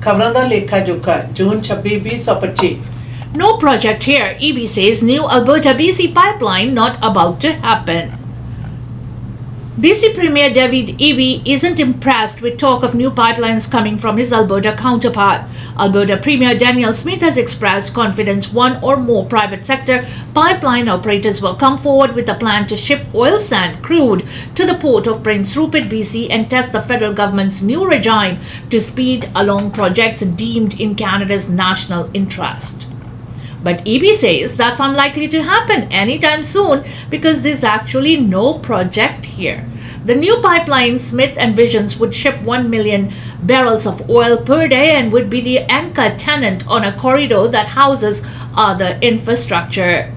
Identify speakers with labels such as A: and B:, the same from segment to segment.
A: खबरां दा lekha jokha June 26 2025
B: No project here, EB says new Alberta BC pipeline not about to happen. BC Premier David Eby isn't impressed with talk of new pipelines coming from his Alberta counterpart. Alberta Premier Daniel Smith has expressed confidence one or more private sector pipeline operators will come forward with a plan to ship oil sand crude to the port of Prince Rupert, BC and test the federal government's new regime to speed along projects deemed in Canada's national interest. But EB says that's unlikely to happen anytime soon because there's actually no project here. The new pipeline Smith envisions would ship 1 million barrels of oil per day and would be the anchor tenant on a corridor that houses other infrastructure.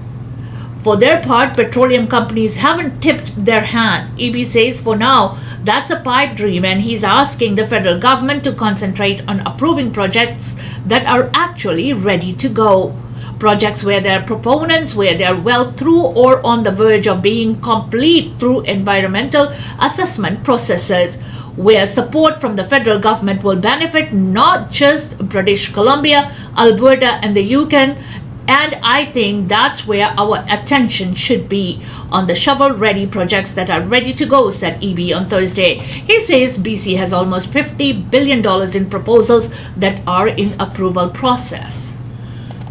B: For their part, petroleum companies haven't tipped their hand. EB says for now, that's a pipe dream and he's asking the federal government to concentrate on approving projects that are actually ready to go. Projects where there are proponents, where they are well through or on the verge of being complete through environmental assessment processes, where support from the federal government will benefit not just British Columbia, Alberta and the Yukon. And I think that's where our attention should be, on the shovel-ready projects that are ready to go, said EB on Thursday. He says BC has almost $50 billion in proposals that are in approval process.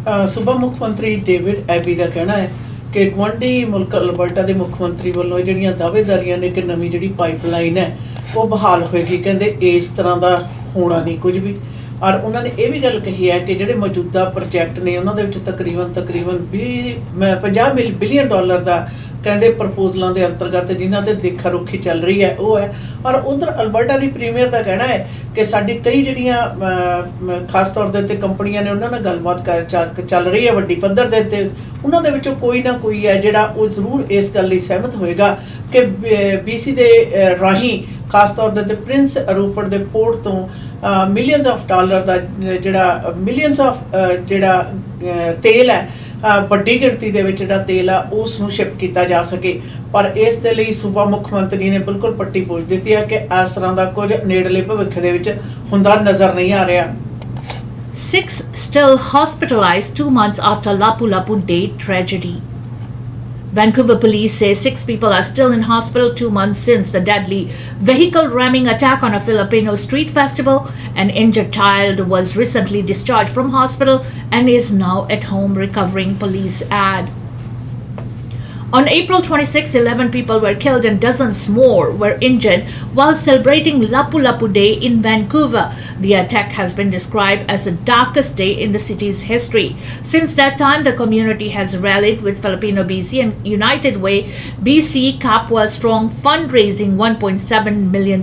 A: सूबा मुख्यमंत्री David AB का कहना है कि गुआढ़ी मुल्क Alberta के मुख्यमंत्री वालों जिहड़ियां दावेदारियां ने कि नवीं जिहड़ी पाइपलाइन है वो बहाल होएगी कहंदे इस तरह का होना नहीं कुछ भी और उन्होंने ये भी गल कही है कि जिहड़े मौजूदा प्रोजैक्ट ने उन्होंने विच तकरीबन 50 बिलियन डॉलर का कहते प्रपोजलों के अंतर्गत जिन्हों से देखा रुखी चल रही है वो है और उधर अल्बर्टा की प्रीमियर का कहना है कि साडी कई जिहड़ियां खास तौर पर कंपनियां ने उन्होंने गलबात चल रही है वड्डी पद्धर के उत्ते उन्होंने विचों कोई ना कोई है जिहड़ा वो जरूर इस गल लई सहमत होएगा कि BC के राही खास तौर पर प्रिंस रूपर्ट के पोर्ट तो मिलियंस ऑफ डॉलर का जिहड़ा मिलियंस ऑफ जिहड़ा तेल है ਵੱਡੀ ਗਿਣਤੀ ਦੇ ਵਿੱਚ ਜਿਹੜਾ ਤੇਲ ਆ ਉਸ ਨੂੰ ਸ਼ਿਪ ਕੀਤਾ ਜਾ ਸਕੇ ਪਰ ਇਸ ਦੇ ਲਈ ਸੂਬਾ ਮੁੱਖ ਮੰਤਰੀ ਨੇ ਬਿਲਕੁਲ ਪੱਟੀ ਪੋਚ ਦਿੱਤੀ ਹੈ ਕਿ ਇਸ ਤਰ੍ਹਾਂ ਦਾ ਕੁਝ ਨੇੜਲੇ ਭਵਿੱਖ ਦੇ ਵਿੱਚ ਹੁੰਦਾ ਨਜ਼ਰ ਨਹੀਂ ਆ ਰਿਹਾ
B: 6 still hospitalized 2 months after Lapu Lapu Day tragedy. Vancouver police say 6 people are still in hospital 2 months since the deadly vehicle ramming attack on a Filipino street festival. An injured child was recently discharged from hospital and is now at home recovering, police add. On April 26, 11 people were killed and dozens more were injured while celebrating Lapu Lapu Day in Vancouver. The attack has been described as the darkest day in the city's history. Since that time, the community has rallied with Filipino BC and United Way BC Kapwa Strong fundraising $1.7 million.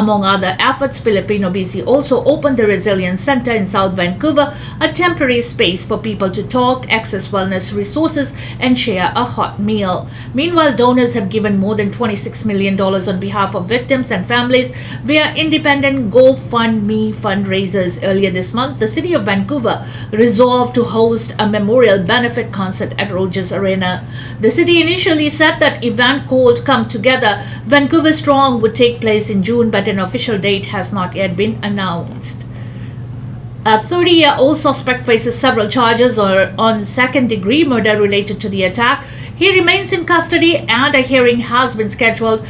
B: Among other efforts, Filipino BC also opened the Resilience Center in South Vancouver, a temporary space for people to talk, access wellness resources, and share a hot meal. Meanwhile, donors have given more than $26 million on behalf of victims and families via independent GoFundMe fundraisers. Earlier this month, the city of Vancouver resolved to host a memorial benefit concert at Rogers Arena. The city initially said that event called Come Together Vancouver Strong would take place in June, but an official date has not yet been announced. A 30-year-old suspect faces several charges on second-degree murder related to the attack. He remains in custody and a hearing has been scheduled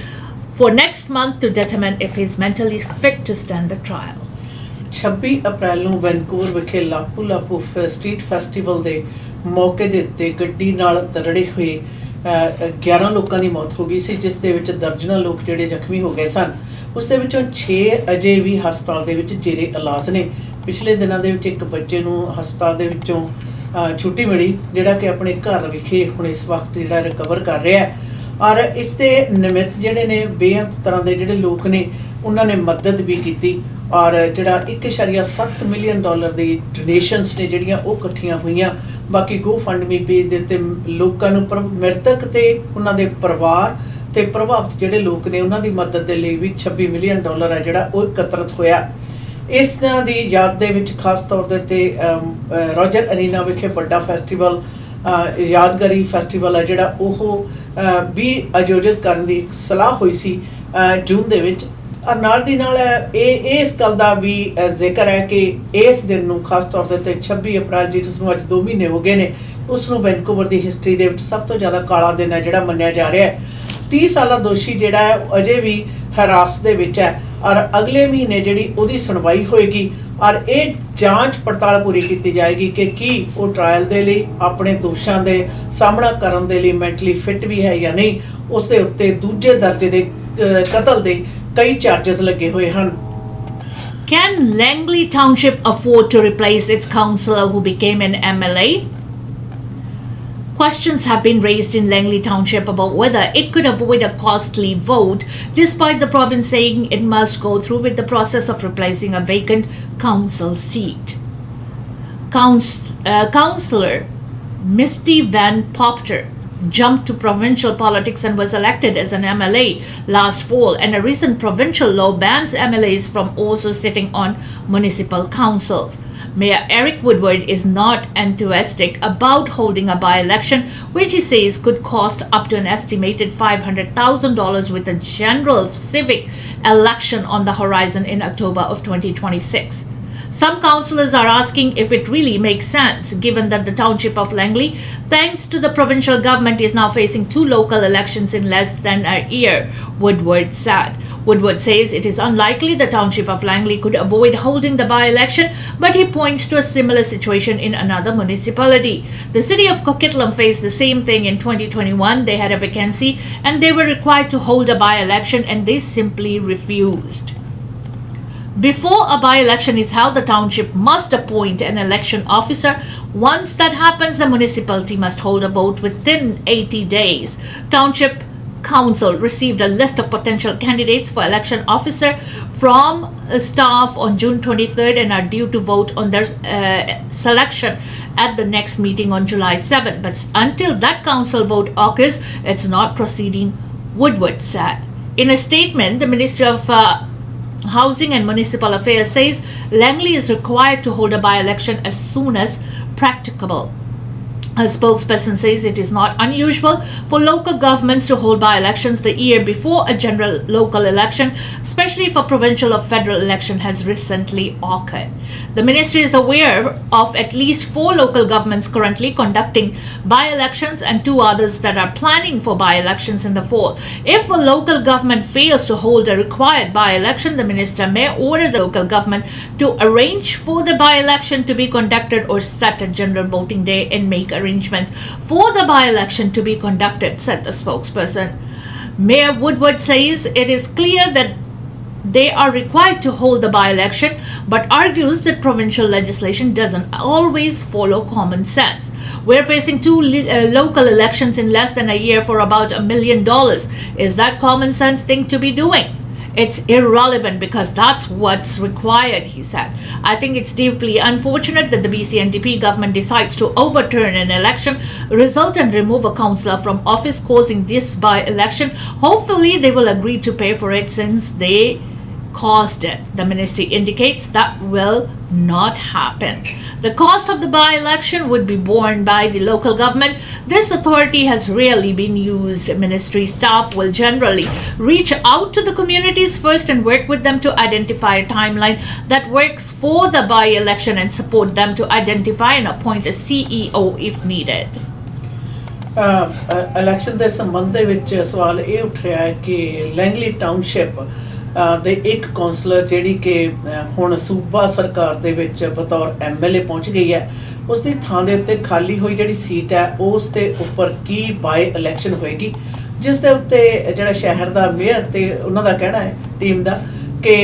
B: for next month to determine if he is mentally fit to stand the trial.
A: 26 ਅਪ੍ਰੈਲ ਨੂੰ Vancouver ਵਿਖੇ ਲਾਪੂ ਲਾਪੂ street festival ਦੇ ਮੌਕੇ ਦੇ ਉੱਤੇ ਗੱਡੀ ਨਾਲ ਤਰੜੇ ਹੋਏ 11 ਲੋਕਾਂ ਦੀ ਮੌਤ ਹੋ ਗਈ ਸੀ ਜਿਸ ਦੇ ਵਿੱਚ ਦਰਜਨਾਂ ਲੋਕ ਜਿਹੜੇ ਜ਼ਖਮੀ ਹੋ ਗਏ ਸਨ ਉਸ ਦੇ ਵਿੱਚੋਂ 6 ਅਜੇ ਵੀ ਹਸਪਤਾਲ ਦੇ ਵਿੱਚ ਜੇਰੇ ਇਲਾਜ ਨੇ ਪਿਛਲੇ ਦਿਨਾਂ ਦੇ ਵਿੱਚ ਇੱਕ ਬੱਚੇ ਨੂੰ ਹਸਪਤਾਲ ਦੇ ਵਿੱਚੋਂ ਛੁੱਟੀ ਮਿਲੀ ਜਿਹੜਾ ਕਿ ਆਪਣੇ ਘਰ ਵਿਖੇ ਹੁਣ ਇਸ ਵਕਤ ਜਿਹੜਾ ਰਿਕਵਰ ਕਰ ਰਿਹਾ ਹੈ ਔਰ ਇਸ ਦੇ ਨਿਮਿਤ ਜਿਹੜੇ ਨੇ ਬੇਅੰਤ ਤਰ੍ਹਾਂ ਦੇ ਜਿਹੜੇ ਲੋਕ ਨੇ ਉਹਨਾਂ ਨੇ ਮਦਦ ਵੀ ਕੀਤੀ ਔਰ ਜਿਹੜਾ 1.7 ਮਿਲੀਅਨ ਡਾਲਰ ਦੀ ਡੋਨੇਸ਼ਨਸ ਨੇ ਜਿਹੜੀਆਂ ਉਹ ਇਕੱਠੀਆਂ ਹੋਈਆਂ ਬਾਕੀ GoFundMe ਪੇਜ ਦੇ ਉੱਤੇ ਲੋਕਾਂ ਨੂੰ ਮ੍ਰਿਤਕ ਤੇ ਉਹਨਾਂ ਦੇ ਪਰਿਵਾਰ ਤੇ ਪ੍ਰਭਾਵਿਤ ਜਿਹੜੇ ਲੋਕ ਨੇ ਉਹਨਾਂ ਦੀ ਮਦਦ ਦੇ ਲਈ ਵੀ 26 ਮਿਲੀਅਨ ਡਾਲਰ ਹੈ ਜਿਹੜਾ ਉਹ ਇਕੱਤਰਤ ਹੋਇਆ ਇਸ ਦੀ ਯਾਦ ਦੇ ਵਿੱਚ ਖਾਸ ਤੌਰ ਦੇ ਉੱਤੇ ਰੋਜਰ ਅਰੀਨਾ ਵਿਖੇ ਵੱਡਾ ਫੈਸਟੀਵਲ ਯਾਦਗਾਰੀ ਫੈਸਟੀਵਲ ਹੈ ਜਿਹੜਾ ਉਹ ਵੀ ਆਯੋਜਿਤ ਕਰਨ ਦੀ ਸਲਾਹ ਹੋਈ ਸੀ ਜੂਨ ਦੇ ਵਿੱਚ ਔਰ ਨਾਲ ਦੀ ਨਾਲ ਇਸ ਗੱਲ ਦਾ ਵੀ ਜ਼ਿਕਰ ਹੈ ਕਿ ਇਸ ਦਿਨ ਨੂੰ ਖਾਸ ਤੌਰ ਦੇ ਉੱਤੇ 26 ਅਪ੍ਰੈਲ ਜਿਸ ਨੂੰ ਅੱਜ 2 ਮਹੀਨੇ ਹੋ ਗਏ ਨੇ ਉਸ ਨੂੰ ਵੈਨਕੂਵਰ ਦੀ ਹਿਸਟਰੀ ਦੇ ਵਿੱਚ ਸਭ ਤੋਂ ਜ਼ਿਆਦਾ ਕਾਲਾ ਦਿਨ ਹੈ ਜਿਹੜਾ ਮੰਨਿਆ ਜਾ ਰਿਹਾ ਹੈ। 30 ਸਾਲਾ ਦੋਸ਼ੀ ਜਿਹੜਾ ਹੈ ਅਜੇ ਵੀ ਹਿਰਾਸਤ ਦੇ ਵਿੱਚ ਹੈ ਔਰ ਅਗਲੇ ਮਹੀਨੇ ਜਿਹੜੀ ਉਹਦੀ ਸੁਣਵਾਈ ਹੋਏਗੀ ਔਰ ਇਹ ਜਾਂਚ ਪੜਤਾਲ ਪੂਰੀ ਕੀਤੀ ਜਾਏਗੀ ਕਿ ਕੀ ਉਹ ਟ੍ਰਾਇਲ ਦੇ ਲਈ ਆਪਣੇ ਦੋਸ਼ਾਂ ਦੇ ਸਾਹਮਣਾ ਕਰਨ ਦੇ ਲਈ ਮੈਂਟਲੀ ਫਿੱਟ ਵੀ ਹੈ ਜਾਂ ਨਹੀਂ। ਉਸ ਦੇ ਉੱਤੇ ਦੂਜੇ ਦਰਜੇ ਦੇ ਕਤਲ ਦੇ ਕਈ ਚਾਰजेस ਲੱਗੇ ਹੋਏ ਹਨ।
B: Can Langley Township afford to replace its councillor who became an MLA? Questions have been raised in Langley Township about whether it could avoid a costly vote, despite the province saying it must go through with the process of replacing a vacant council seat. Councillor Misty Van Popter jumped to provincial politics and was elected as an MLA last fall, and a recent provincial law bans MLAs from also sitting on municipal councils. Mayor Eric Woodward is not enthusiastic about holding a by-election, which he says could cost up to an estimated $500,000 with a general civic election on the horizon in October of 2026. Some councillors are asking if it really makes sense, given that the township of Langley, thanks to the provincial government, is now facing 2 local elections in less than a year, Woodward said. Woodward says it is unlikely the township of Langley could avoid holding the by-election, but he points to a similar situation in another municipality. The city of Coquitlam faced the same thing in 2021. They had a vacancy and they were required to hold a by-election, and they simply refused. Before a by-election is held, the township must appoint an election officer. Once that happens, the municipality must hold a vote within 80 days. Township Council received a list of potential candidates for election officer from staff on June 23rd and are due to vote on their selection at the next meeting on July 7th. But until that council vote occurs, it's not proceeding, Woodward said. In a statement, the Ministry of Housing and Municipal Affairs says Langley is required to hold a by-election as soon as practicable. A spokesperson says it is not unusual for local governments to hold by-elections the year before a general local election, especially if a provincial or federal election has recently occurred. The ministry is aware of at least 4 local governments currently conducting by-elections and 2 others that are planning for by-elections in the fall. If a local government fails to hold a required by-election, the minister may order the local government to arrange for the by-election to be conducted or set a general voting day and make arrangements for the by-election to be conducted, said the spokesperson. Mayor Woodward says it is clear that they are required to hold the by-election, but argues that provincial legislation doesn't always follow common sense. We're facing 2 local elections in less than a year for about $1 million. Is that common sense thing to be doing? It's irrelevant because that's what's required, he said. I think it's deeply unfortunate that the BC NDP government decides to overturn an election result and remove a councillor from office, causing this by-election. Hopefully they will agree to pay for it since they caused it. The ministry indicates that will not happen. The cost of the by-election would be borne by the local government. This authority has rarely been used. Ministry staff will generally reach out to the communities first and work with them to identify a timeline that works for the by-election and support them to identify and appoint a CEO if needed.
A: Election ਦੇ ਸੰਬੰਧ ਦੇ ਵਿੱਚ ਸਵਾਲ ਇਹ ਉੱਠ ਰਿਹਾ ਹੈ ਕਿ ਲੈਂਗਲੀ ਟਾਊਨਸ਼ਿਪ ਦੇ ਇੱਕ ਕਾਉਂਸਲਰ ਜਿਹੜੀ ਕਿ ਹੁਣ ਸੂਬਾ ਸਰਕਾਰ ਦੇ ਵਿੱਚ ਬਤੌਰ MLA ਪਹੁੰਚ ਗਈ ਹੈ, ਉਸ ਦੀ ਥਾਂ ਦੇ ਉੱਤੇ ਖਾਲੀ ਹੋਈ ਜਿਹੜੀ ਸੀਟ ਹੈ ਉਸ ਦੇ ਉੱਪਰ ਕੀ ਬਾਈ ਇਲੈਕਸ਼ਨ ਹੋਏਗੀ, ਜਿਸ ਦੇ ਉੱਤੇ ਜਿਹੜਾ ਸ਼ਹਿਰ ਦਾ ਮੇਅਰ ਤੇ ਉਹਨਾਂ ਦਾ ਕਹਿਣਾ ਹੈ ਟੀਮ ਦਾ ਕਿ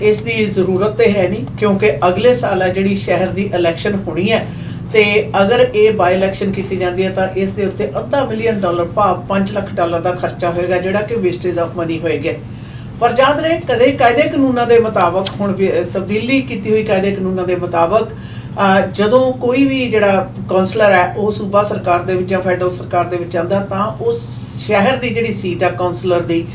A: ਇਸ ਦੀ ਜ਼ਰੂਰਤ ਤੇ ਹੈ ਨਹੀਂ, ਕਿਉਂਕਿ ਅਗਲੇ ਸਾਲ ਹੈ ਜਿਹੜੀ ਸ਼ਹਿਰ ਦੀ ਇਲੈਕਸ਼ਨ ਹੋਣੀ ਹੈ ਤੇ ਅਗਰ ਇਹ ਬਾਈ ਇਲੈਕਸ਼ਨ ਕੀਤੀ ਜਾਂਦੀ ਹੈ ਤਾਂ ਇਸ ਦੇ ਉੱਤੇ $500 ਮਿਲੀਅਨ ਭਾਵ $5 ਲੱਖ ਦਾ ਖਰਚਾ ਹੋਏਗਾ, ਜਿਹੜਾ ਕਿ ਵੇਸਟੇਜ ਆਫ ਮਨੀ ਹੋਏਗਾ। ਪਰ ਯਾਦ ਰਹੇ ਕਦੇ ਕਾਇਦੇ ਕਾਨੂੰਨਾਂ ਦੇ ਮੁਤਾਬਕ ਹੁਣ ਤਬਦੀਲੀ ਕੀਤੀ ਹੋਈ ਕਾਇਦੇ ਕਾਨੂੰਨਾਂ ਦੇ ਮੁਤਾਬਕ ਜਦੋਂ ਕੋਈ ਵੀ ਜਿਹੜਾ ਕਾਉਂਸਲਰ ਹੈ ਉਹ ਸੂਬਾ ਸਰਕਾਰ ਦੇ ਵਿੱਚ ਜਾਂ ਫੈਡਰਲ ਸਰਕਾਰ ਦੇ ਵਿੱਚ ਆਉਂਦਾ ਤਾਂ ਉਸ ਸ਼ਹਿਰ ਦੀ ਜਿਹੜੀ ਸੀਟ ਆ ਕਾਉਂਸਲਰ ਦੀ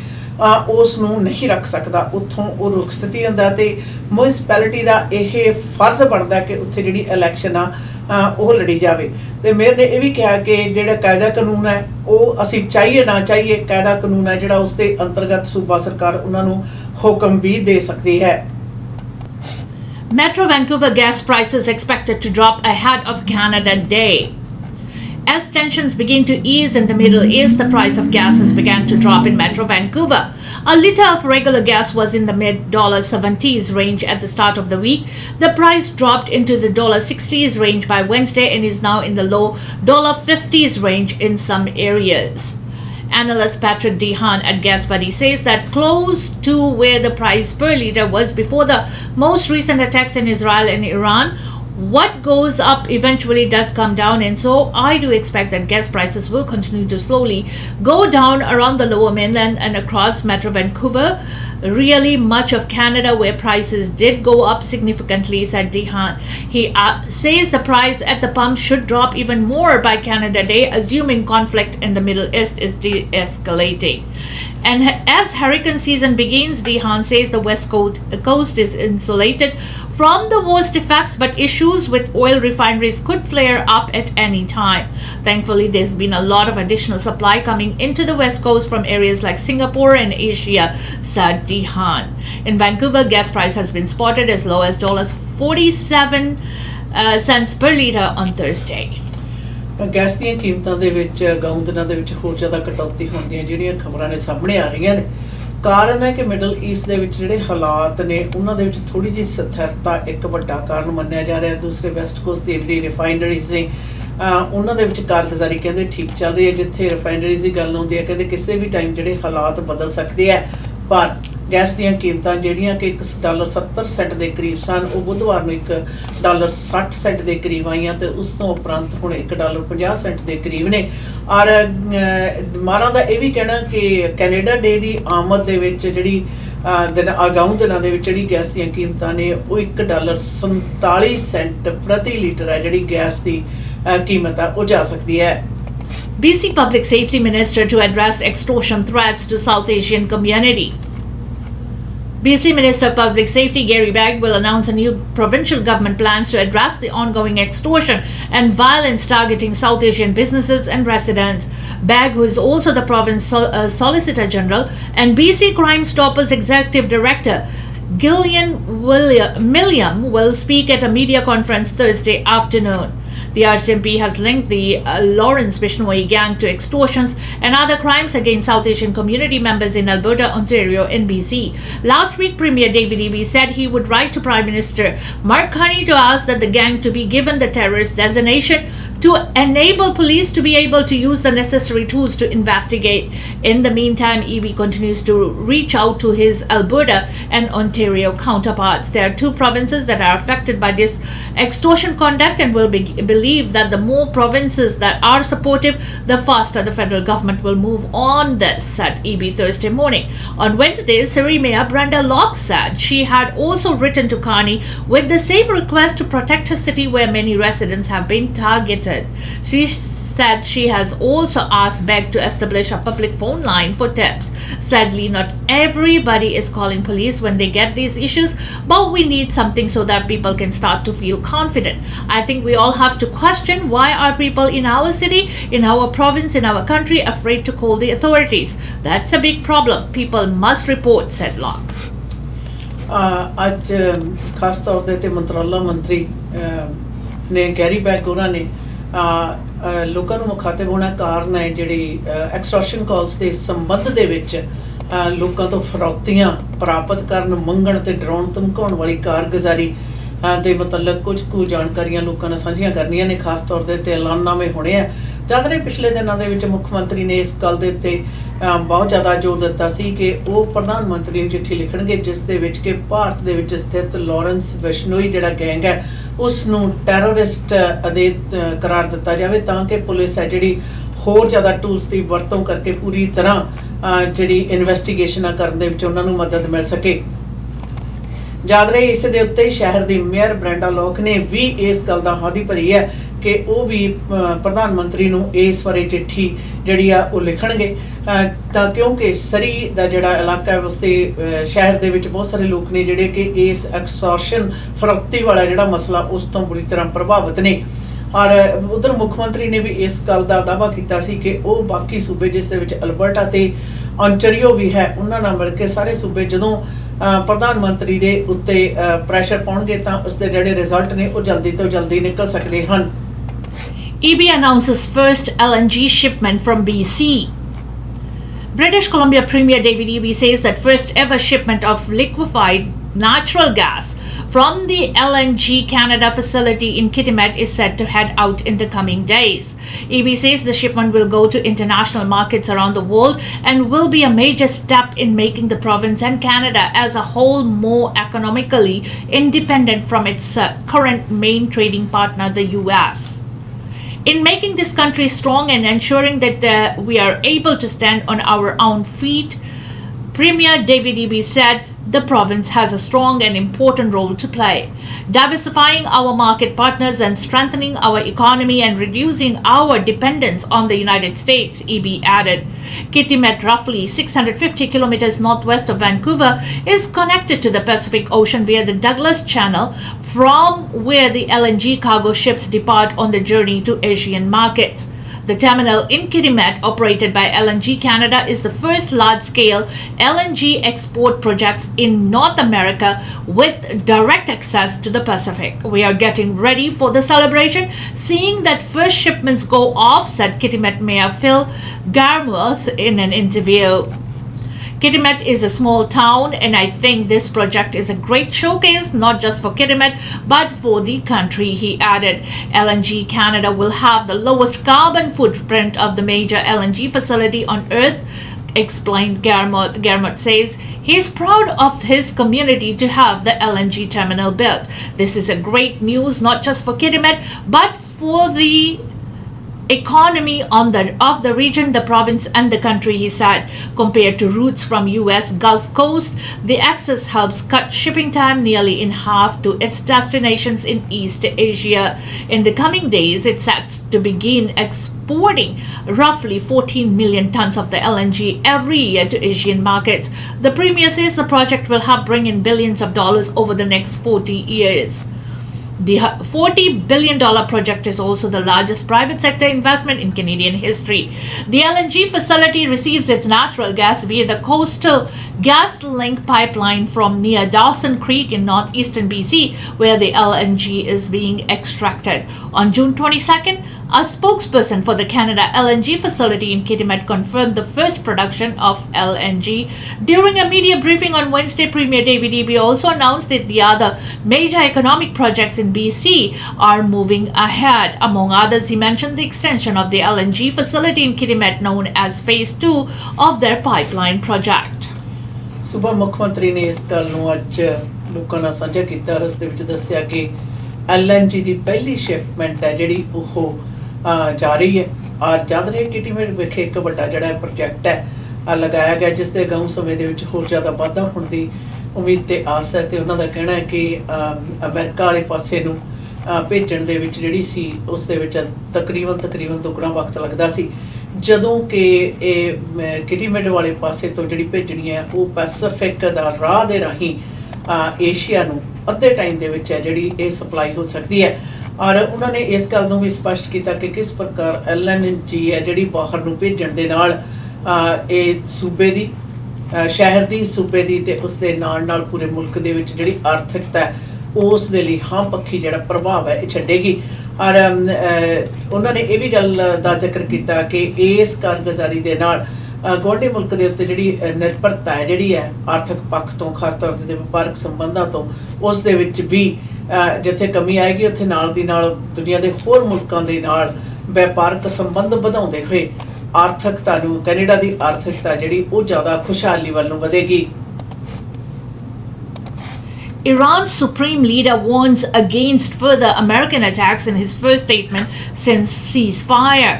A: ਉਸ ਨੂੰ ਨਹੀਂ ਰੱਖ ਸਕਦਾ, ਉੱਥੋਂ ਉਹ ਰੁਕ ਸਥਿਤੀ ਹੁੰਦਾ ਤੇ ਮਿਊਨਿਸਪੈਲਿਟੀ ਦਾ ਇਹ ਫਰਜ਼ ਬਣਦਾ ਕਿ ਉੱਥੇ ਜਿਹੜੀ ਇਲੈਕਸ਼ਨ ਆ ਉਹ ਲੜੀ ਜਾਵੇ। ਤੇ ਮੇਅਰ ਨੇ ਇਹ ਵੀ ਕਿਹਾ ਕਿ ਜਿਹੜਾ ਕਾਇਦਾ ਕਾਨੂੰਨ ਹੈ ਉਹ ਅਸੀਂ ਚਾਹੀਏ ਨਾ ਚਾਹੀਏ ਕਾਇਦਾ ਕਾਨੂੰਨ ਹੈ ਜਿਹੜਾ ਉਸ ਦੇ ਅੰਤਰਗਤ ਸੂਬਾ ਸਰਕਾਰ ਉਹਨਾਂ ਨੂੰ हुक्म भी दे सकती है।
B: Metro Vancouver gas prices expected to drop ahead of Canada Day. As tensions begin to ease in the Middle East, the price of gas has begun to drop in Metro Vancouver. A litre of regular gas was in the mid-$70s range at the start of the week. The price dropped into the $60s range by Wednesday and is now in the low $50s range in some areas. Analyst Patrick Dehan at Gas Buddy says that close to where the price per litre was before the most recent attacks in Israel and Iran, what goes up eventually does come down, and so I do expect that gas prices will continue to slowly go down around the lower mainland and across Metro Vancouver. Really much of Canada where prices did go up significantly, said Dehan. He says the price at the pump should drop even more by Canada Day, assuming conflict in the Middle East is de-escalating. And as hurricane season begins, Dehan says the west coast is insulated from the worst effects, but issues with oil refineries could flare up at any time. Thankfully, there's been a lot of additional supply coming into the west coast from areas like Singapore and Asia, said Dehan. In Vancouver, gas price has been spotted as low as $0.47 per litre on Thursday.
A: Gas ਦੀਆਂ ਕੀਮਤਾਂ ਦੇ ਵਿੱਚ ਗਾਉਂ ਦਿਨਾਂ ਦੇ ਵਿੱਚ ਹੋਰ ਜ਼ਿਆਦਾ ਕਟੌਤੀ ਹੋਣ ਦੀਆਂ ਜਿਹੜੀਆਂ ਖਬਰਾਂ ਨੇ ਸਾਹਮਣੇ ਆ ਰਹੀਆਂ ਨੇ। ਕਾਰਨ ਹੈ ਕਿ ਮਿਡਲ ਈਸਟ ਦੇ ਵਿੱਚ ਜਿਹੜੇ ਹਾਲਾਤ ਨੇ ਉਹਨਾਂ ਦੇ ਵਿੱਚ ਥੋੜੀ ਜਿਹੀ ਸਥਿਰਤਾ ਇੱਕ ਵੱਡਾ ਕਾਰਨ ਮੰਨਿਆ ਜਾ ਰਿਹਾ। ਦੂਸਰੇ ਵੈਸਟ ਕੋਸਟ ਦੀ ਜਿਹੜੀ ਰਿਫਾਈਨਰੀਜ਼ ਨੇ ਉਹਨਾਂ ਦੇ ਵਿੱਚ ਕਾਰਗੁਜ਼ਾਰੀ ਕਹਿੰਦੇ ਠੀਕ ਚੱਲ ਰਹੀ ਹੈ। ਜਿੱਥੇ ਰਿਫਾਈਨਰੀਜ਼ ਦੀ ਗੱਲ ਆਉਂਦੀ ਹੈ ਕਹਿੰਦੇ ਕਿਸੇ ਵੀ ਟਾਈਮ ਜਿਹੜੇ ਹਾਲਾਤ ਬਦਲ ਸਕਦੇ ਆ, ਪਰ ਗੈਸ ਦੀਆਂ ਕੀਮਤਾਂ ਜਿਹੜੀਆਂ ਕਿ $1.70 ਦੇ ਕਰੀਬ ਸਨ ਉਹ ਬੁੱਧਵਾਰ ਨੂੰ $1.60 ਦੇ ਕਰੀਬ ਆਈਆਂ ਤੇ ਉਸ ਤੋਂ ਉਪਰੰਤ ਹੁਣ $1.50 ਦੇ ਕਰੀਬ ਨੇ। ਔਰ ਮਾਰਾਂ ਦਾ ਇਹ ਵੀ ਕਹਿਣਾ ਕਿ ਕੈਨੇਡਾ ਡੇ ਦੀ ਆਮਦ ਦੇ ਵਿੱਚ ਜਿਹੜੀ ਅਗਾਊਂ ਦਿਨਾਂ ਦੇ ਵਿੱਚ ਜਿਹੜੀ ਗੈਸ ਦੀਆਂ ਕੀਮਤਾਂ ਨੇ ਉਹ $1.47 ਪ੍ਰਤੀ ਲੀਟਰ ਹੈ ਜਿਹੜੀ ਗੈਸ ਦੀ ਕੀਮਤ ਆ ਉਹ ਜਾ ਸਕਦੀ ਹੈ।
B: BC Public Safety Minister to address extortion threats to South Asian community. BC Minister of Public Safety Gary Begg will announce a new provincial government plans to address the ongoing extortion and violence targeting South Asian businesses and residents. Begg, who is also the province Solicitor General and BC Crime Stoppers Executive Director, Gillian Milliam, will speak at a media conference Thursday afternoon. The RCMP has linked the Lawrence Bishnoi gang to extortions and other crimes against South Asian community members in Alberta, Ontario and BC. Last week, Premier David Eby said he would write to Prime Minister Mark Carney to ask that the gang to be given the terrorist designation to enable police to be able to use the necessary tools to investigate. In the meantime, Eby continues to reach out to his Alberta and Ontario counterparts. There are two provinces that are affected by this extortion conduct and will believe that the more provinces that are supportive, the faster the federal government will move on this, said Eby Thursday morning. On Wednesday, Surrey Mayor Brenda Locke said she had also written to Carney with the same request to protect her city where many residents have been targeted. She said she has also asked Begg to establish a public phone line for tips. Sadly, not everybody is calling police when they get these issues, but we need something so that people can start to feel confident. I think we all have to question why are people in our city, in our province, in our country afraid to call the authorities. That's a big problem. People must report, said Locke.
A: ਅੱਜ ਖਾਸ ਤੌਰ ਤੇ ਮੰਤਰਾਲਾ ਮੰਤਰੀ ਨੇ Garry bag ਉਹਨਾਂ ਨੇ ਲੋਕਾਂ ਨੂੰ ਮੁਖਾਤਿਬ ਹੋਣਾ ਕਾਰਨ ਹੈ ਜਿਹੜੀ ਐਕਸਟੋਰਸ਼ਨ ਕਾਲਸ ਦੇ ਸੰਬੰਧ ਦੇ ਵਿੱਚ ਲੋਕਾਂ ਤੋਂ ਫਰੌਤੀਆਂ ਪ੍ਰਾਪਤ ਕਰਨ, ਮੰਗਣ ਤੇ ਡਰਾਉਣ ਧਮਕਾਉਣ ਵਾਲੀ ਕਾਰਗੁਜ਼ਾਰੀ ਦੇ ਮੁਤਲਕ ਕੁਝ ਕੁ ਜਾਣਕਾਰੀਆਂ ਲੋਕਾਂ ਨਾਲ ਸਾਂਝੀਆਂ ਕਰਨੀਆਂ ਨੇ। ਖਾਸ ਤੌਰ ਤੇ ਐਲਾਨਨਾਮੇ ਹੋਣੇ ਆ। ਜਦ ਨੇ ਪਿਛਲੇ ਦਿਨਾਂ ਦੇ ਵਿੱਚ ਮੁੱਖ ਮੰਤਰੀ ਨੇ ਇਸ ਗੱਲ ਦੇ ਉੱਤੇ ਬਹੁਤ ਜ਼ਿਆਦਾ ਜ਼ੋਰ ਦਿੱਤਾ ਸੀ ਕਿ ਉਹ ਪ੍ਰਧਾਨ ਮੰਤਰੀ ਨੂੰ ਚਿੱਠੀ ਲਿਖਣਗੇ ਜਿਸ ਦੇ ਵਿੱਚ ਕਿ ਭਾਰਤ ਦੇ ਵਿੱਚ ਸਥਿਤ ਲਾਰੈਂਸ ਬਿਸ਼ਨੋਈ ਜਿਹੜਾ ਗੈਂਗ ਹੈ ਉਸ ਨੂੰ ਟੈਰਰਿਸਟ ਅਦੇ ਕਰਾਰ ਦਿੱਤਾ ਜਾਵੇ ਤਾਂ ਕਿ ਪੁਲਿਸ ਹੈ ਜਿਹੜੀ ਹੋਰ ਜ਼ਿਆਦਾ ਟੂਲਸ ਦੀ ਵਰਤੋਂ ਕਰਕੇ ਪੂਰੀ ਤਰ੍ਹਾਂ ਜਿਹੜੀ ਇਨਵੈਸਟੀਗੇਸ਼ਨਾਂ ਕਰਨ ਦੇ ਵਿੱਚ ਉਹਨਾਂ ਨੂੰ ਮਦਦ ਮਿਲ ਸਕੇ। ਯਾਦ ਰਹੇ ਇਸ ਦੇ ਉੱਤੇ ਸ਼ਹਿਰ ਦੀ ਮੇਅਰ ਬ੍ਰੈਂਡਾ ਲੌਕ ਨੇ ਵੀ ਇਸ ਗੱਲ ਦਾ ਹਾਦੀ ਭਰੀ ਹੈ ਕਿ ਉਹ ਵੀ ਪ੍ਰਧਾਨ ਮੰਤਰੀ ਨੂੰ ਇਸ ਬਾਰੇ ਚਿੱਠੀ ਜਿਹੜੀ ਆ ਉਹ ਲਿਖਣਗੇ ਤਾਂ ਕਿਉਂਕਿ ਸਰੀ ਦਾ ਜਿਹੜਾ ਇਲਾਕਾ ਹੈ ਉਸ ਦੇ ਸ਼ਹਿਰ ਦੇ ਵਿੱਚ ਬਹੁਤ ਸਾਰੇ ਲੋਕ ਨੇ ਜਿਹੜੇ ਕਿ ਇਸ ਐਕਸਟੋਰਸ਼ਨ ਫਰੌਤੀ ਵਾਲਾ ਜਿਹੜਾ ਮਸਲਾ ਉਸ ਤੋਂ ਬੁਰੀ ਤਰ੍ਹਾਂ ਪ੍ਰਭਾਵਿਤ ਨੇ। ਔਰ ਉਧਰ ਮੁੱਖ ਮੰਤਰੀ ਨੇ ਵੀ ਇਸ ਗੱਲ ਦਾ ਦਾਅਵਾ ਕੀਤਾ ਸੀ ਕਿ ਉਹ ਬਾਕੀ ਸੂਬੇ ਜਿਸ ਦੇ ਵਿੱਚ ਅਲਬਰਟਾ ਤੇ ਔਨਟਾਰੀਓ ਵੀ ਹੈ ਉਹਨਾਂ ਨਾਲ ਮਿਲ ਕੇ ਸਾਰੇ ਸੂਬੇ ਜਦੋਂ ਪ੍ਰਧਾਨ ਮੰਤਰੀ ਦੇ ਉੱਤੇ ਪ੍ਰੈਸ਼ਰ ਪਾਉਣਗੇ ਤਾਂ ਉਸਦੇ ਜਿਹੜੇ ਰਿਜ਼ਲਟ ਨੇ ਉਹ ਜਲਦੀ ਤੋਂ ਜਲਦੀ ਨਿਕਲ ਸਕਦੇ ਹਨ।
B: EB announces first LNG shipment from BC. British Columbia Premier David Eby says that first ever shipment of liquefied natural gas from the LNG Canada facility in Kitimat is set to head out in the coming days. Eby says the shipment will go to international markets around the world and will be a major step in making the province and Canada as a whole more economically independent from its current main trading partner, the US. In making this country strong and ensuring that we are able to stand on our own feet, Premier David Eby said the province has a strong and important role to play. Diversifying our market partners and strengthening our economy and reducing our dependence on the United States, Eby added. Kitimat, roughly 650 kilometers northwest of Vancouver, is connected to the Pacific Ocean via the Douglas Channel, from where the LNG cargo ships depart on the journey to Asian markets. The terminal in Kitimat, operated by LNG Canada, is the first large-scale LNG export project in North America with direct access to the Pacific. We are getting ready for the celebration, seeing that first shipments go off, said Kitimat Mayor Phil Garmuth in an interview. Kitimat is a small town, and I think this project is a great showcase, not just for Kitimat, but for the country, he added. LNG Canada will have the lowest carbon footprint of the major LNG facility on earth, explained Garmuth. Garmuth says he's proud of his community to have the LNG terminal built. This is a great news, not just for Kitimat, but for the economy of the region, the province and the country, he said. Compared to routes from US Gulf Coast, the access helps cut shipping time nearly in half to its destinations in East Asia. In the coming days, it's set to begin exporting roughly 14 million tons of the LNG every year to Asian markets. The Premier says the project will help bring in billions of dollars over the next 40 years. The $40 billion project is also the largest private sector investment in Canadian history. The LNG facility receives its natural gas via the Coastal GasLink pipeline from near Dawson Creek in northeastern BC, where the LNG is being extracted. On June 22nd, a spokesperson for the Canada LNG facility in Kitimat confirmed the first production of LNG. During a media briefing on Wednesday, Premier David Eby also announced that the other major economic projects in BC are moving ahead. Among others, he mentioned the extension of the LNG facility in Kitimat, known as Phase 2 of their pipeline project.
A: ਸੁਬਾ ਮੁੱਖ ਮੰਤਰੀ ਨੇ ਇਸ ਗੱਲ ਨੂੰ ਅੱਜ ਲੋਕਾਂ ਨਾਲ ਸਾਂਝਾ ਕੀਤਾ। ਉਸ ਦੇ ਵਿੱਚ ਦੱਸਿਆ ਕਿ LNG ਦੀ ਪਹਿਲੀ ਸ਼ਿਪਮੈਂਟ ਹੈ ਜਿਹੜੀ ਉਹ ਜਾ ਰਹੀ ਹੈ। ਜਦ ਰਹੇ ਕਿਟੀਮੇਟ ਵਿਖੇ ਇੱਕ ਵੱਡਾ ਜਿਹੜਾ ਪ੍ਰੋਜੈਕਟ ਹੈ ਲਗਾਇਆ ਗਿਆ, ਜਿਸ ਦੇ ਅਗਾਊਂ ਸਮੇਂ ਦੇ ਵਿੱਚ ਹੋਰ ਜ਼ਿਆਦਾ ਵਾਧਾ ਹੋਣ ਦੀ ਉਮੀਦ ਤੇ ਆਸ ਹੈ। ਤੇ ਉਹਨਾਂ ਦਾ ਕਹਿਣਾ ਹੈ ਕਿ ਅਮਰੀਕਾ ਵਾਲੇ ਪਾਸੇ ਨੂੰ ਭੇਜਣ ਦੇ ਵਿੱਚ ਜਿਹੜੀ ਸੀ ਉਸ ਦੇ ਵਿੱਚ ਤਕਰੀਬਨ ਦੁੱਗਣਾ ਵਕਤ ਲੱਗਦਾ ਸੀ, ਜਦੋਂ ਕਿ ਇਹ ਕਿਟੀਮੇਟ ਵਾਲੇ ਪਾਸੇ ਤੋਂ ਜਿਹੜੀ ਭੇਜਣੀ ਹੈ ਉਹ ਪੈਸੀਫਿਕ ਦਾ ਰਾਹ ਦੇ ਰਾਹੀਂ ਏਸ਼ੀਆ ਨੂੰ ਅੱਧੇ ਟਾਈਮ ਦੇ ਵਿੱਚ ਹੈ ਜਿਹੜੀ ਇਹ ਸਪਲਾਈ ਹੋ ਸਕਦੀ ਹੈ। ਔਰ ਉਹਨਾਂ ਨੇ ਇਸ ਗੱਲ ਨੂੰ ਵੀ ਸਪਸ਼ਟ ਕੀਤਾ ਕਿ ਕਿਸ ਪ੍ਰਕਾਰ LNG ਹੈ ਜਿਹੜੀ ਬਾਹਰ ਨੂੰ ਭੇਜਣ ਦੇ ਨਾਲ ਇਹ ਸੂਬੇ ਦੀ ਸ਼ਹਿਰ ਦੀ ਸੂਬੇ ਦੀ ਤੇ ਉਸ ਦੇ ਨਾਲ ਪੂਰੇ ਮੁਲਕ ਦੇ ਵਿੱਚ ਜਿਹੜੀ ਆਰਥਿਕਤਾ ਹੈ ਉਸ ਦੇ ਲਈ ਹਾਂ ਪੱਖੀ ਜਿਹੜਾ ਪ੍ਰਭਾਵ ਹੈ ਇਹ ਛੱਡੇਗੀ। ਔਰ ਉਹਨਾਂ ਨੇ ਇਹ ਵੀ ਗੱਲ ਦਾ ਜ਼ਿਕਰ ਕੀਤਾ ਕਿ ਇਸ ਕਾਰਗੁਜ਼ਾਰੀ ਦੇ ਨਾਲ ਗੁਆਂਢੀ ਮੁਲਕ ਦੇ ਉੱਤੇ ਜਿਹੜੀ ਨਿਰਭਰਤਾ ਹੈ ਜਿਹੜੀ ਹੈ ਆਰਥਿਕ ਪੱਖ ਤੋਂ, ਖਾਸ ਤੌਰ ਤੇ ਵਪਾਰਕ ਸੰਬੰਧਾਂ ਤੋਂ, ਉਸ ਦੇ ਵਿੱਚ ਵੀ ਜਿੱਥੇ ਕਮੀ ਆਏਗੀ ਉੱਥੇ ਨਾਲ ਦੀ ਨਾਲ ਦੁਨੀਆ ਦੇ ਹੋਰ ਮੁਲਕਾਂ ਦੇ ਨਾਲ ਵਪਾਰਕ ਸੰਬੰਧ ਵਧਾਉਂਦੇ ਹੋਏ ਆਰਥਿਕਤਾ ਨੂੰ, ਕੈਨੇਡਾ ਦੀ ਆਰਥਿਕਤਾ ਜਿਹੜੀ ਉਹ ਜ਼ਿਆਦਾ ਖੁਸ਼ਹਾਲੀ ਵੱਲ ਨੂੰ ਵਧੇਗੀ।
B: Iran's supreme leader warns against further American attacks in his first statement since ceasefire.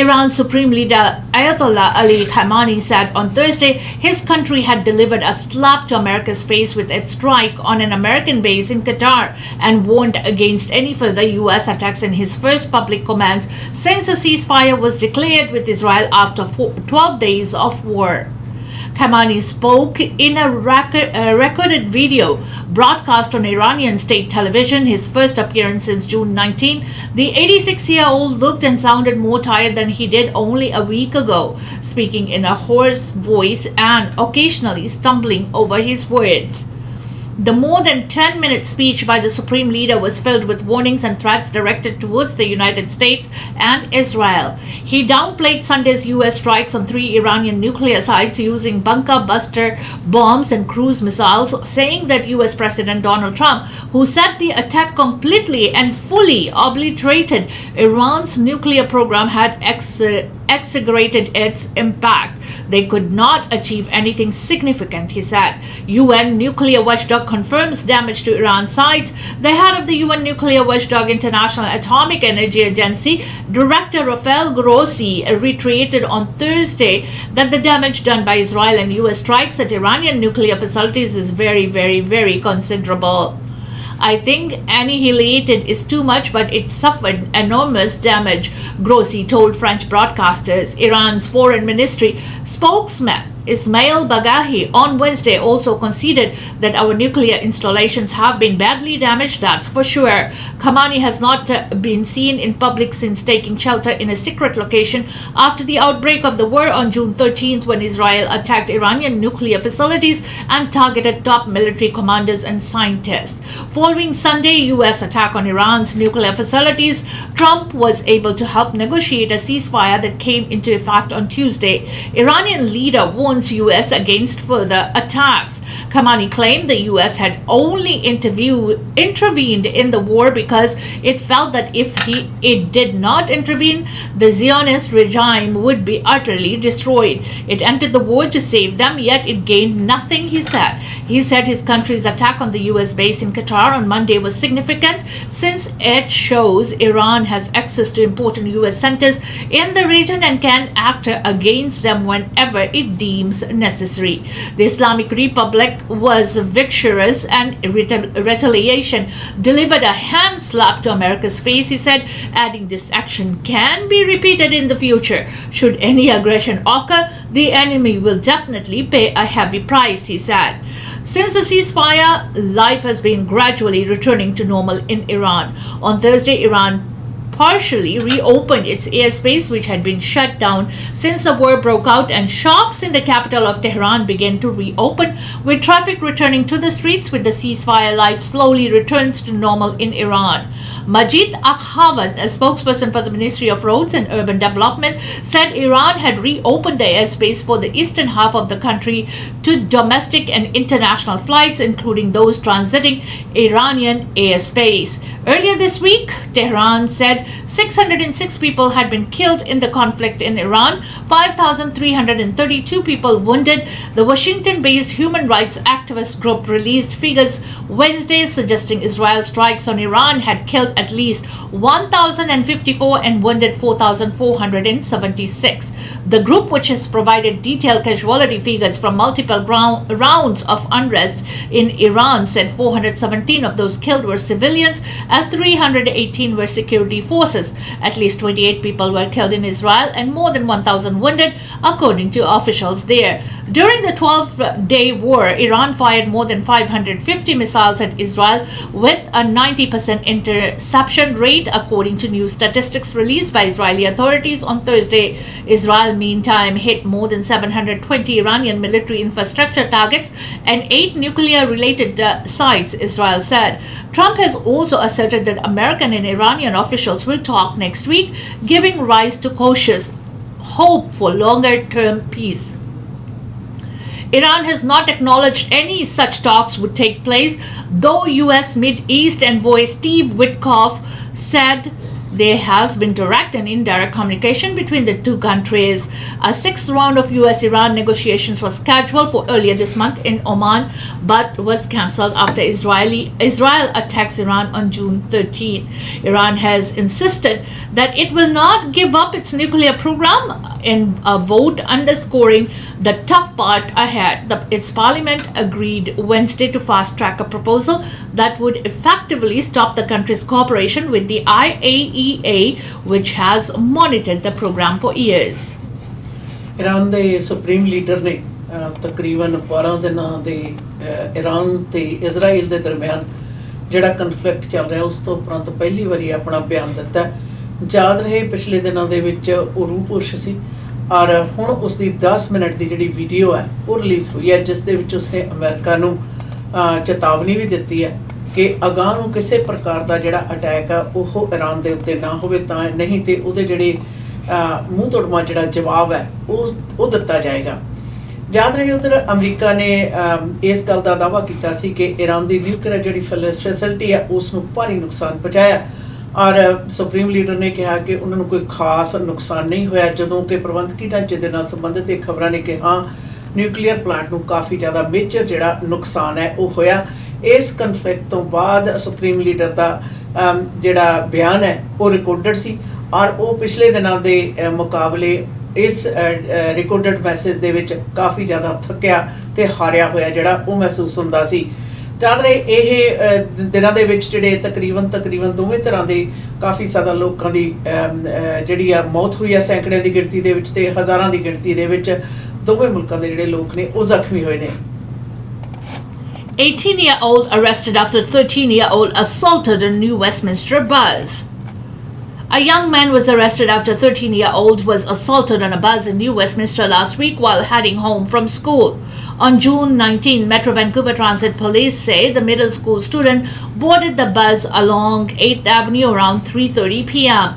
B: Iran's supreme leader Ayatollah Ali Khamenei said on Thursday his country had delivered a slap to America's face with its strike on an American base in Qatar and warned against any further US attacks in his first public comments since a ceasefire was declared with Israel after 12 days of war. Khamenei spoke in a recorded video broadcast on Iranian state television, his first appearance since June 19. The 86-year-old looked and sounded more tired than he did only a week ago, speaking in a hoarse voice and occasionally stumbling over his words. The more than 10-minute speech by the Supreme Leader was filled with warnings and threats directed towards the United States and Israel. He downplayed Sunday's U.S. strikes on 3 Iranian nuclear sites using bunker buster bombs and cruise missiles, saying that U.S. President Donald Trump, who said the attack completely and fully obliterated Iran's nuclear program, had exaggerated its impact. They could not achieve anything significant, he said. UN nuclear watchdog confirms damage to Iran sites. The head of the UN nuclear watchdog International Atomic Energy Agency, Director Rafael Grossi, reiterated on Thursday that the damage done by Israel and US strikes at Iranian nuclear facilities is very, very, very considerable. I think annihilated is too much, but it suffered enormous damage, Grossi told French broadcasters. Iran's foreign ministry spokesman Ismail Bagahi on Wednesday also conceded that our nuclear installations have been badly damaged, that's for sure. Khamenei has not been seen in public since taking shelter in a secret location after the outbreak of the war on June 13th, when Israel attacked Iranian nuclear facilities and targeted top military commanders and scientists. Following Sunday U.S. attack on Iran's nuclear facilities, Trump was able to help negotiate a ceasefire that came into effect on Tuesday. Iranian leader warned U.S. against further attacks. Khamenei claimed the U.S. had only intervened in the war because it felt that if it did not intervene, the Zionist regime would be utterly destroyed. It entered the war to save them, yet it gained nothing, he said. He said his country's attack on the U.S. base in Qatar on Monday was significant since it shows Iran has access to important U.S. centers in the region and can act against them whenever it deems necessary. The Islamic Republic was victorious, and retaliation delivered a hand slap to America's face, he said, adding this action can be repeated in the future. Should any aggression occur, the enemy will definitely pay a heavy price, he said. Since the ceasefire, life has been gradually returning to normal in Iran. On Thursday, Iran partially reopened its airspace, which had been shut down since the war broke out, and shops in the capital of Tehran began to reopen, with traffic returning to the streets. With the ceasefire, life slowly returns to normal in Iran. Majid Akhavan, a spokesperson for the Ministry of Roads and Urban Development, said Iran had reopened the airspace for the eastern half of the country to domestic and international flights, including those transiting Iranian airspace. Earlier this week, Tehran said 606 people had been killed in the conflict in Iran, 5,332 people wounded. The Washington-based human rights activist group released figures Wednesday suggesting Israel's strikes on Iran had killed at least 1,054 and wounded 4,476. The group, which has provided detailed casualty figures from multiple rounds of unrest in Iran, said 417 of those killed were civilians and 318 were security forces. At least 28 people were killed in Israel and more than 1,000 wounded, according to officials there. During the 12-day war, Iran fired more than 550 missiles at Israel with a 90% interception rate, according to new statistics released by Israeli authorities on Thursday. Israel, meantime, hit more than 720 Iranian military infrastructure targets and 8 nuclear-related sites, Israel said. Trump has also asserted that American and Iranian officials will talk next week, giving rise to cautious hope for longer-term peace. Iran has not acknowledged any such talks would take place, though U.S. Mid-East envoy Steve Witkoff said there has been direct and indirect communication between the two countries. A sixth round of U.S.-Iran negotiations was scheduled for earlier this month in Oman, but was cancelled after Israel attacks Iran on June 13. Iran has insisted that it will not give up its nuclear program in a vote underscoring the tough part ahead. Its parliament agreed Wednesday to fast-track a proposal that would effectively stop the country's cooperation with the IAEA, which has monitored the program for years.
A: Iran ਦੇ supreme leader ਨੇ ਤਕਰੀਬਨ 12 ਦਿਨਾਂ ਦੇ Iran ਤੇ Israel ਦੇ ਦਰਮਿਆਨ ਜਿਹੜਾ conflict ਚੱਲ ਰਿਹਾ ਉਸ ਤੋਂ ਉਪਰੰਤ ਪਹਿਲੀ ਵਾਰੀ ਆਪਣਾ ਬਿਆਨ ਦਿੱਤਾ। ਯਾਦ ਰਹੇ ਪਿਛਲੇ ਦਿਨਾਂ ਦੇ ਵਿੱਚ ਉਹ ਰੂਪੁਰਸ਼ ਸੀ ਔਰ ਹੁਣ ਉਸ ਦੀ 10 ਮਿੰਟ ਦੀ ਜਿਹੜੀ ਵੀਡੀਓ ਹੈ ਉਹ ਰਿਲੀਜ਼ ਹੋਈ ਹੈ, ਜਿਸ ਦੇ ਵਿੱਚ ਉਸਨੇ ਅਮਰੀਕਾ ਨੂੰ ਚੇਤਾਵਨੀ ਵੀ ਦਿੱਤੀ ਹੈ ਕਿ ਅਗਾਂਹ ਨੂੰ ਕਿਸੇ ਪ੍ਰਕਾਰ ਦਾ ਜਿਹੜਾ ਅਟੈਕ ਆ ਉਹ ਈਰਾਨ ਦੇ ਉੱਤੇ ਨਾ ਹੋਵੇ, ਤਾਂ ਨਹੀਂ ਤੇ ਉਹਦੇ ਜਿਹੜੇ ਮੂੰਹ ਤੋੜਵਾਂ ਜਿਹੜਾ ਜਵਾਬ ਹੈ ਉਹ ਦਿੱਤਾ ਜਾਏਗਾ। ਯਾਦ ਰਹੇ ਉਧਰ ਅਮਰੀਕਾ ਨੇ ਇਸ ਗੱਲ ਦਾ ਦਾਅਵਾ ਕੀਤਾ ਸੀ ਕਿ ਈਰਾਨ ਦੀ ਨਿਊਕਲੀਅਰ ਜਿਹੜੀ ਫੈਸਿਲਿਟੀ ਹੈ ਉਸ ਨੂੰ ਭਾਰੀ ਨੁਕਸਾਨ ਪਹੁੰਚਾਇਆ ਔਰ ਸੁਪਰੀਮ ਲੀਡਰ ਨੇ ਕਿਹਾ ਕਿ ਉਹਨਾਂ ਨੂੰ ਕੋਈ ਖਾਸ ਨੁਕਸਾਨ ਨਹੀਂ ਹੋਇਆ, ਜਦੋਂ ਕਿ ਪ੍ਰਬੰਧਕੀ ਢਾਂਚੇ ਦੇ ਨਾਲ ਸੰਬੰਧਿਤ ਇਹ ਖਬਰਾਂ ਨੇ ਕਿ ਹਾਂ ਨਿਊਕਲੀਅਰ ਪਲਾਂਟ ਨੂੰ ਕਾਫੀ ਜ਼ਿਆਦਾ ਮੇਜਰ ਜਿਹੜਾ ਨੁਕਸਾਨ ਹੈ ਉਹ ਹੋਇਆ। ਇਸ ਕਨਫਲਿਕਟ ਤੋਂ ਬਾਅਦ ਸੁਪਰੀਮ ਲੀਡਰ ਦਾ ਜਿਹੜਾ ਬਿਆਨ ਹੈ ਉਹ ਰਿਕਾਰਡਡ ਸੀ ਔਰ ਉਹ ਪਿਛਲੇ ਦਿਨਾਂ ਦੇ ਮੁਕਾਬਲੇ ਇਸ ਰਿਕਾਰਡਡ ਮੈਸੇਜ ਦੇ ਵਿੱਚ ਕਾਫੀ ਜ਼ਿਆਦਾ ਥੱਕਿਆ ਤੇ ਹਾਰਿਆ ਹੋਇਆ ਜਿਹੜਾ ਉਹ ਮਹਿਸੂਸ ਹੁੰਦਾ ਸੀ। ਯਾਦ ਰਹੇ ਇਹ ਦਿਨਾਂ ਦੇ ਵਿੱਚ ਜਿਹੜੇ ਤਕਰੀਬਨ ਦੋਵੇਂ ਤਰ੍ਹਾਂ ਦੇ ਕਾਫੀ ਜ਼ਿਆਦਾ ਲੋਕਾਂ ਦੀ ਜਿਹੜੀ ਆ ਮੌਤ ਹੋਈ ਹੈ, ਸੈਂਕੜਿਆਂ ਦੀ ਗਿਣਤੀ ਦੇ ਵਿੱਚ ਤੇ ਹਜ਼ਾਰਾਂ ਦੀ ਗਿਣਤੀ ਦੇ ਵਿੱਚ ਦੋਵੇਂ ਮੁਲਕਾਂ ਦੇ ਜਿਹੜੇ ਲੋਕ ਨੇ ਉਹ ਜ਼ਖਮੀ ਹੋਏ ਨੇ।
B: 18-year-old arrested after 13-year-old assaulted a New Westminster bus. A young man was arrested after 13-year-old was assaulted on a bus in New Westminster last week while heading home from school. On June 19, Metro Vancouver Transit Police say the middle school student boarded the bus along 8th Avenue around 3:30 p.m.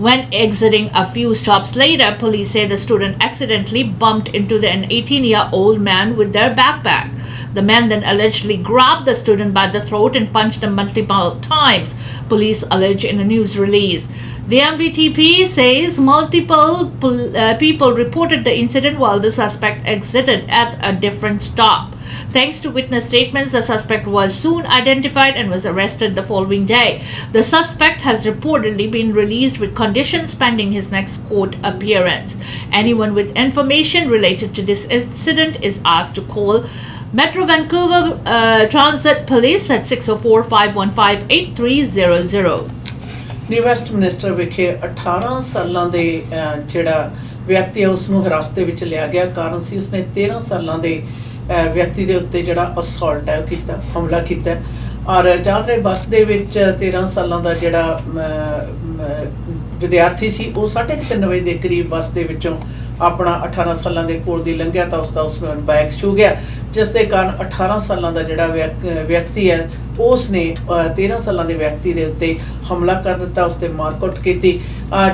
B: When exiting a few stops later, police say the student accidentally bumped into an 18-year-old man with their backpack. The man then allegedly grabbed the student by the throat and punched him multiple times, police allege in a news release. The MVTP says multiple people reported the incident while the suspect exited at a different stop. Thanks to witness statements, the suspect was soon identified and was arrested the following day. The suspect has reportedly been released with conditions pending his next court appearance. Anyone with information related to this incident is asked to call Metro Vancouver Transit Police at 604-515-8300.
A: New ਵੈਸਟਮਿਨਿਸਟਰ ਵਿਖੇ 18 ਸਾਲਾਂ ਦੇ ਜਿਹੜਾ ਵਿਅਕਤੀ ਹੈ ਉਸ ਨੂੰ ਹਿਰਾਸਤ ਦੇ ਵਿੱਚ ਲਿਆ ਗਿਆ। ਕਾਰਨ ਸੀ ਉਸਨੇ 13 ਸਾਲਾਂ ਦੇ ਵਿਅਕਤੀ ਦੇ ਉੱਤੇ ਜਿਹੜਾ ਅਸੌਲਟ ਹੈ ਉਹ ਕੀਤਾ, ਹਮਲਾ ਕੀਤਾ ਔਰ ਯਾਦ ਰਹੇ ਬੱਸ ਦੇ ਵਿੱਚ 13 ਸਾਲਾਂ ਦਾ ਜਿਹੜਾ ਵਿਦਿਆਰਥੀ ਸੀ ਉਹ 3:30 ਵਜੇ ਦੇ ਕਰੀਬ ਬੱਸ ਦੇ ਵਿੱਚੋਂ ਆਪਣਾ 18 ਸਾਲਾਂ ਦੇ ਕੋਲ ਦੀ ਲੰਘਿਆ ਤਾਂ ਉਸਦਾ ਉਸਨੂੰ ਬੈਗ ਛੂ ਗਿਆ, ਜਿਸ ਦੇ ਕਾਰਨ 18 ਸਾਲਾਂ ਦਾ ਜਿਹੜਾ ਵਿਅਕਤੀ ਹੈ ਉਸ ਨੇ 13 ਸਾਲਾਂ ਦੇ ਵਿਅਕਤੀ ਦੇ ਉੱਤੇ ਹਮਲਾ ਕਰ ਦਿੱਤਾ, ਉਸ ਤੇ ਮਾਰਕੁੱਟ ਕੀਤੀ,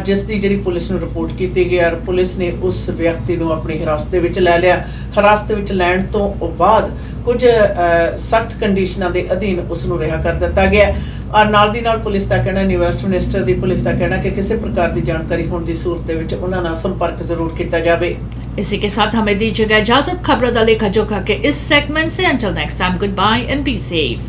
A: ਜਿਸ ਦੀ ਜਿਹੜੀ ਪੁਲਿਸ ਨੂੰ ਰਿਪੋਰਟ ਕੀਤੀ ਗਈ ਔਰ ਪੁਲਿਸ ਨੇ ਉਸ ਵਿਅਕਤੀ ਨੂੰ ਆਪਣੀ ਹਿਰਾਸਤ ਦੇ ਵਿੱਚ ਲੈ ਲਿਆ। ਹਿਰਾਸਤ ਦੇ ਵਿੱਚ ਲੈਣ ਤੋਂ ਬਾਅਦ ਕੁਝ ਸਖਤ ਕੰਡੀਸ਼ਨਾਂ ਦੇ ਅਧੀਨ ਉਸ ਨੂੰ ਰਿਹਾ ਕਰ ਦਿੱਤਾ ਗਿਆ ਔਰ ਨਾਲ ਦੀ ਨਾਲ ਪੁਲਿਸ ਦਾ ਕਹਿਣਾ, ਨਿਊ ਵੈਸਟਮਿਨਿਸਟਰ ਦੀ ਪੁਲਿਸ ਦਾ ਕਹਿਣਾ ਕਿ ਕਿਸੇ ਪ੍ਰਕਾਰ ਦੀ ਜਾਣਕਾਰੀ ਹੋਣ ਦੀ ਸੂਰਤ ਦੇ ਵਿੱਚ ਉਹਨਾਂ ਨਾਲ संपर्क जरूर किया जाए।
B: इसी के साथ हमें दीजिएगा इजाजत। खबरों दा लेखा जोखा के इस सेगमेंट से। Until next time, goodbye and be safe.